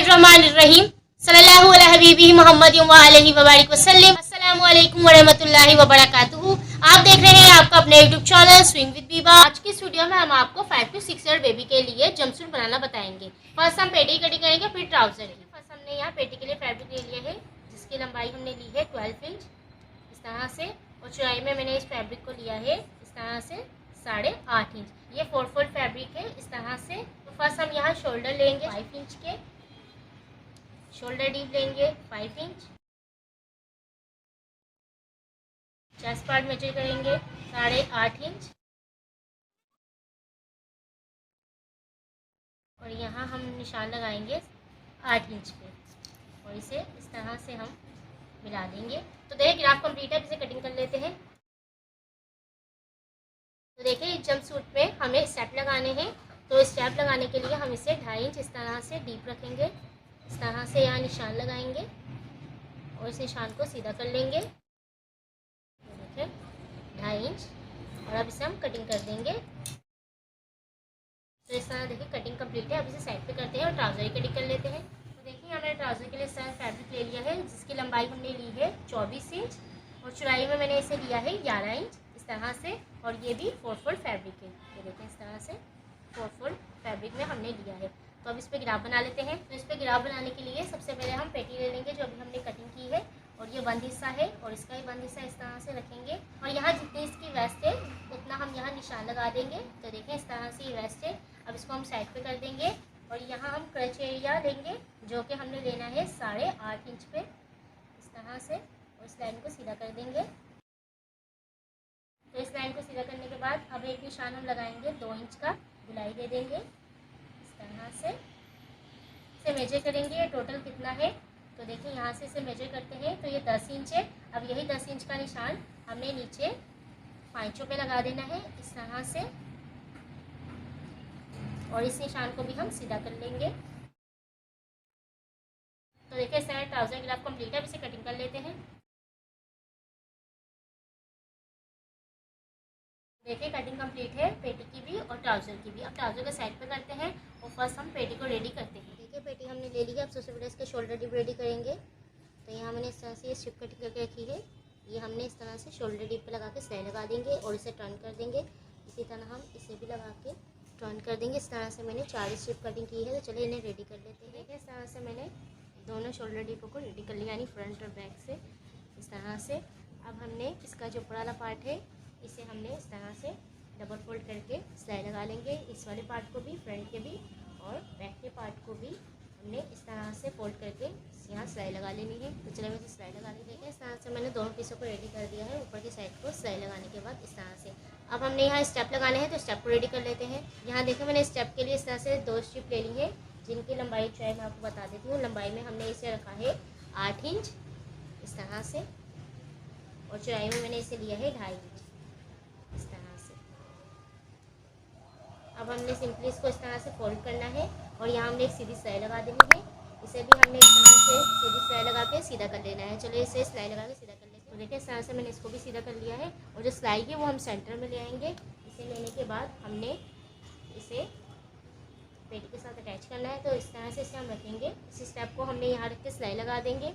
बिस्मिल्लाहिर्रहमानिर्रहीम सल्लल्लाहु अला हबीबी मोहम्मद व अलैहि व बारिक वसल्लम। अस्सलामु अलैकुम व रहमतुल्लाहि व बरकातुहू। आप देख रहे हैं आपका अपने YouTube channel swing with Biba. आज की इस वीडियो में हम आपको 5 to 6 ईयर बेबी के लिए जंपसूट बनाना बताएंगे। फर्स्ट हम पेटी कटिंग करेंगे, फिर ट्राउजर की। फर्स्ट हमने यहाँ पेटी के लिए फैब्रिक ले लिया है, जिसकी लंबाई हमने ली है 12 इंच इस तरह से, और चौड़ाई में मैंने इस फैब्रिक को लिया है इस तरह से 8.5 इंच। ये 4 फोल्ड फैब्रिक है इस तरह से। तो फर्स्ट हम यहाँ शोल्डर लेंगे 5 इंच के, शोल्डर डीप लेंगे 5 इंच, चेस्ट पार्ट मेजर करेंगे 8.5 इंच, और यहाँ हम निशान लगाएंगे 8 इंच पे, और इसे इस तरह से हम मिला देंगे। तो देखिए ग्राफ कंप्लीट है, इसे कटिंग कर लेते हैं। तो देखिए इस जंप सूट में हमें स्टेप लगाने हैं, तो स्टेप लगाने के लिए हम इसे 2.5 इंच इस तरह से डीप रखेंगे, इस तरह से यहाँ निशान लगाएंगे और इस निशान को सीधा कर लेंगे। देखिए 2.5 इंच, और अब इसे हम कटिंग कर देंगे। तो इस तरह देखिए कटिंग कंप्लीट है। अब इसे साइड पे करते हैं और ट्राउजर की कटिंग कर लेते हैं। तो देखिए यहाँ मैंने ट्राउजर के लिए इस तरह फैब्रिक ले लिया है, जिसकी लंबाई हमने ली है 24 इंच, और चौड़ाई में मैंने इसे लिया है 11 इंच इस तरह से, और ये भी 4 फोल्ड फैब्रिक है। ये देखिए इस तरह से 4 फोल्ड फैब्रिक में हमने लिया है। तो अब इस पर ग्राफ बना लेते हैं। तो इस पर ग्राफ बनाने के लिए सबसे पहले हम पेटी ले लेंगे जो अभी हमने कटिंग की है, और ये बंद हिस्सा है और इसका ही बंद हिस्सा इस तरह से रखेंगे, और यहाँ जितनी इसकी वेस्ट है उतना हम यहाँ निशान लगा देंगे। तो देखें इस तरह से ये वेस्ट है। अब इसको हम साइड पे कर देंगे, और यहाँ हम क्रच एरिया लेंगे जो कि हमने लेना है 8.5 इंच पे इस तरह से, और इस लाइन को सीधा कर देंगे। तो इस लाइन को सीधा करने के बाद अब एक निशान हम लगाएंगे 2 इंच का, गुलाई दे देंगे इस तरह से। इसे मेजर करेंगे ये टोटल कितना है। तो देखिए यहाँ से इसे मेजर करते हैं तो ये 10 इंच है। अब यही 10 इंच का निशान हमने नीचे पाँचों पे लगा देना है इस तरह से, और इस निशान को भी हम सीधा कर लेंगे। तो देखिए इस तरह ट्राउजर ग्राफ कंप्लीट है। अब इसे कटिंग कर लेते हैं। देखिए कटिंग कंप्लीट है पेटी की भी और ट्राउजर की भी। अब ट्राउजर को साइड पे करते हैं और फर्स्ट हम पेटी को रेडी करते हैं। देखिए पेटी हमने ले ली है। अब सबसे पहले इसके शोल्डर डीप रेडी करेंगे। तो यहाँ मैंने इस तरह से ये स्ट्रिप कटिंग करके रखी है, ये हमने इस तरह से शोल्डर डीप पे लगा के सिलाई लगा देंगे और इसे टर्न कर देंगे। इसी तरह हम इसे भी लगा के टर्न कर देंगे। इस तरह से मैंने 4 स्ट्रिप कटिंग की है। तो चलिए इन्हें रेडी कर लेते हैं। देखिए इस तरह से मैंने दोनों शोल्डर डीपों को रेडी कर लिया, यानी फ्रंट और बैक से इस तरह से। अब हमने इसका जो ऊपर वाला पार्ट है इसे हमने इस तरह से डबल फोल्ड करके सिलाई लगा लेंगे। इस वाले पार्ट को भी, फ्रंट के भी और बैक के पार्ट को भी हमने इस तरह से फोल्ड करके यहाँ सिलाई लगा लेनी है। तो चलिए मैं सिलाई लगा ली। देखिए इस तरह से मैंने दोनों पीसों को रेडी कर दिया है। ऊपर की साइड को सिलाई लगाने के बाद इस तरह से अब हमने यहाँ स्टेप लगाने हैं, तो स्टेप को रेडी कर लेते हैं। यहाँ देखिए मैंने स्टेप के लिए इस तरह से 2 स्ट्रिप ले ली है, जिनकी लंबाई चौड़ाई मैं आपको बता देती हूँ। लंबाई में हमने इसे रखा है 8 इंच इस तरह से, और चौड़ाई में मैंने इसे लिया है 2.5 इंच इस तरह से। अब हमने सिंपली इसको इस तरह से फोल्ड करना है, और यहाँ हमने एक सीधी सिलाई लगा देनी है। इसे भी हमने इस तरह से सीधी सिलाई लगा के सीधा कर लेना है। चलो इसे सिलाई लगा के सीधा कर लेते हैं। तो देखिए इस तरह से मैंने इसको भी सीधा कर लिया है, और जो सिलाई है वो हम सेंटर में ले आएंगे। इसे लेने के बाद हमने इसे पेटी के साथ अटैच करना है। तो इस तरह से इसे हम रखेंगे। इस स्टेप को हमने यहाँ रख के सिलाई लगा देंगे,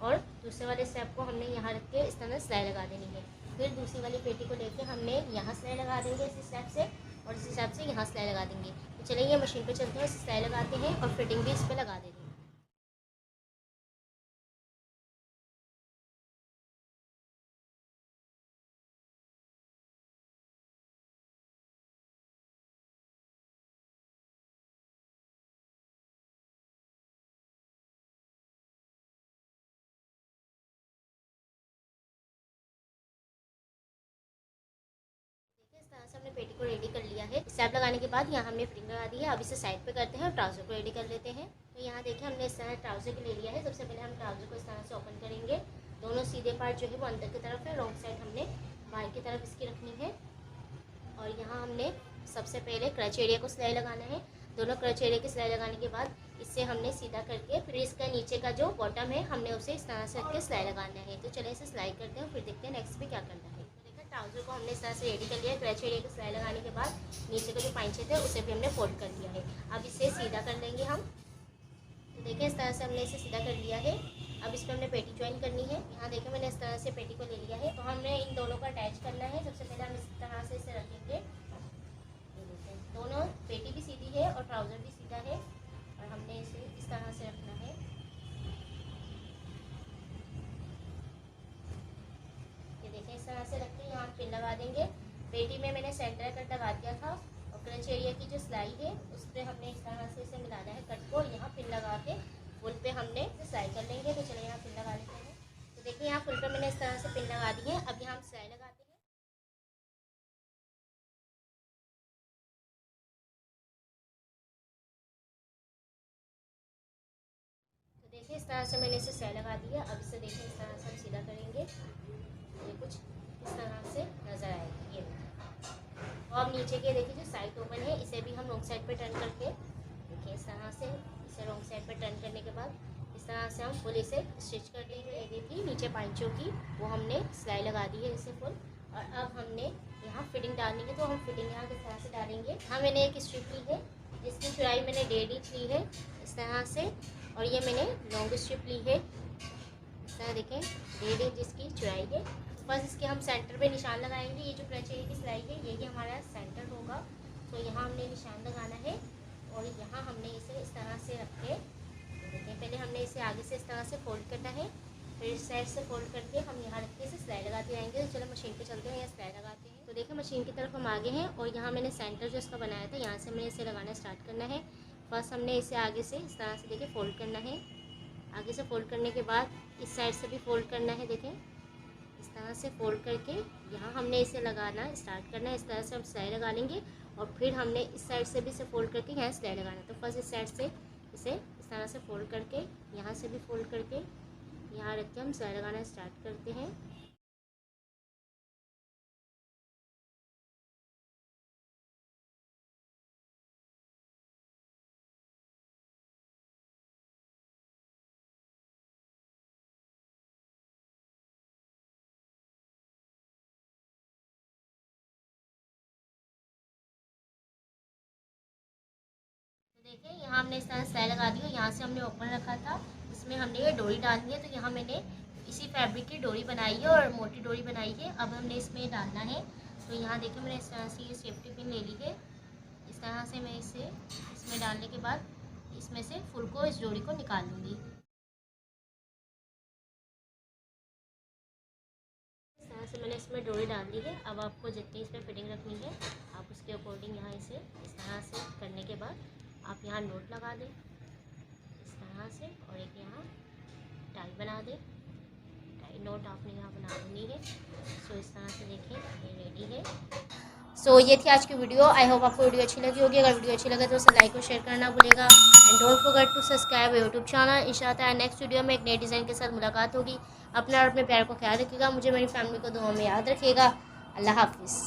और दूसरे वाले स्टेप को हमने यहाँ रख के इस तरह सिलाई लगा देनी है। फिर दूसरी वाली पेटी को लेके हमने यहाँ सिलाई लगा देंगे इस स्टेप से, और इस हिसाब से यहाँ सिलाई लगा देंगे। तो चलिए ये मशीन पे चलते हैं, सिलाई लगाते हैं और फिटिंग भी इस पर लगा देंगे। इस तरह से हमने पेटी को रेडी कर लिया है। स्टेप लगाने के बाद यहाँ हमने फिटिंग लगा दी है। अब इसे साइड पे करते हैं और ट्राउजर को रेडी कर लेते हैं। तो यहाँ देखिए हमने इस तरह ट्राउजर को ले लिया है। सबसे पहले हम ट्राउजर को इस तरह से ओपन करेंगे। दोनों सीधे पार्ट जो है वो अंदर की तरफ है, रॉन्ग साइड हमने बाहर की तरफ इसकी रखनी है। और यहाँ हमने सबसे पहले क्रच एरिया को सिलाई लगाना है। दोनों क्रच एरिया की सिलाई लगाने के बाद इससे हमने सीधा करके फिर इसका नीचे का जो बॉटम है हमने उसे इस तरह से रख के सिलाई लगाना है। तो चलिए इसे सिलाई करते हैं, फिर देखते हैं नेक्स्ट में क्या करना है। ट्राउजर को हमने इस तरह से रेडी कर लिया है। क्रच एरिया की सिलाई लगाने के बाद नीचे के जो पाइंचे थे उसे भी हमने फोल्ड कर लिया है। अब इसे सीधा कर लेंगे हम। तो देखिए देखें इस तरह से हमने इसे सीधा कर लिया है। अब इसमें हमने पेटी ज्वाइन करनी है। यहाँ देखें मैंने इस तरह से पेटी को ले लिया है। तो हमने इन दोनों को अटैच करना है। सबसे पहले हम इस तरह से इसे रखेंगे। दोनों पेटी भी सीधी है और ट्राउज़र भी सीधा है और हमने इसे इस तरह से रखना है। ये देखें इस तरह से रख के यहाँ पिन लगा देंगे। पेटी में मैंने सेंटर कट लगा दिया था और क्रंच एरिया की जो सिलाई है उस पर हमने इस तरह से इसे मिलाना है कट को। यहाँ पिन लगा के फुल पे हमने सिलाई कर लेंगे। तो चलिए यहाँ पिन लगा लेते हैं। तो देखिए यहाँ फुल पे मैंने इस तरह से पिन लगा दी है। अब यहाँ हम सिलाई लगाते हैं। तो देखिए इस तरह से मैंने इसे सिलाई लगा दी है। अब इसे देखिए इस तरह से हम सीधा करेंगे। ये कुछ इस तरह से नज़र आएगी। ये और अब नीचे के देखिए जो साइड ओपन है इसे भी हम रॉन्ग साइड पे टर्न करके देखिए इस तरह से इसे रॉन्ग साइड पे टर्न करने के बाद इस तरह से हम फुल इसे स्टिच कर लेंगे। ये थी नीचे पाइंचों की वो हमने सिलाई लगा दी है इसे फुल। और अब हमने यहाँ फिटिंग डालनी है। तो हम फिटिंग यहाँ किस तरह से डालेंगे। हाँ मैंने एक स्ट्रिप ली है जिसकी चौड़ाई मैंने 1.5 इंच ली है इस तरह से। और ये मैंने लॉन्ग स्ट्रिप ली है इस तरह देखें 1.5 इंच इसकी चौड़ाई है। बस इसके हम सेंटर पे निशान लगाएंगे। ये जो क्रंच एरिया की सिलाई है यही हमारा सेंटर होगा। तो यहाँ हमने निशान लगाना है और यहाँ हमने इसे इस तरह से रख के देखें पहले हमने इसे आगे से इस तरह से फोल्ड करना है। फिर इस साइड से फोल्ड करके हम यहाँ रख के इसे सिलाई लगाते जाएंगे। तो चलो मशीन पे चलते हैं या सिलाई लगाते हैं। तो देखिए मशीन की तरफ हम आगे हैं और यहाँ मैंने सेंटर जो इसका बनाया था यहाँ से मैंने इसे लगाना स्टार्ट करना है। फर्स्ट हमने इसे आगे से इस तरह से देखिए फोल्ड करना है। आगे से फोल्ड करने के बाद इस साइड से भी फोल्ड करना है। देखें इस तरह से फोल्ड करके यहाँ हमने इसे लगाना स्टार्ट करना है। इस तरह से हम सिलाई लगा लेंगे और फिर हमने इस साइड से भी इसे फोल्ड करके यहाँ सिलाई लगाना। तो फर्स्ट इस साइड से इसे इस तरह से फोल्ड करके यहाँ से भी फोल्ड करके यहाँ रख के हम सिलाई लगाना स्टार्ट करते हैं। देखिए यहाँ हमने इस तरह सिलाई लगा दी और यहाँ से हमने ओपन रखा था इसमें हमने ये डोरी डालनी है। तो यहाँ मैंने इसी फैब्रिक की डोरी बनाई है और मोटी डोरी बनाई है। अब हमने इसमें डालना है। तो यहाँ देखिए मैंने इस तरह से ये सेफ्टी पिन ले ली है। इस तरह से मैं इसे इसमें डालने के बाद इसमें से फुल को इस डोरी को निकाल लूँगी। इस तरह से मैंने इसमें डोरी डाल दी है। अब आपको जितनी इसमें फिटिंग रखनी है आप उसके अकॉर्डिंग यहाँ इसे इस तरह से करने के बाद आप यहाँ नोट लगा दें इस तरह से और एक यहाँ टाई बना दें। टाई नोट आपने यहाँ बना देनी है। सो इस तरह से देखें ये रेडी है। सो ये थी आज की वीडियो। आई होप आपको वीडियो अच्छी लगी होगी। अगर वीडियो अच्छी लगे तो उसे लाइक और शेयर करना भूलेगा and don't forget to subscribe YouTube channel. इंशाल्लाह नेक्स्ट वीडियो में एक नए डिज़ाइन के साथ मुलाकात होगी। अपना और अपने प्यार को ख्याल रखिएगा। मुझे मेरी फैमिली को दुआ में याद रखिएगा। अल्लाह हाफिज़।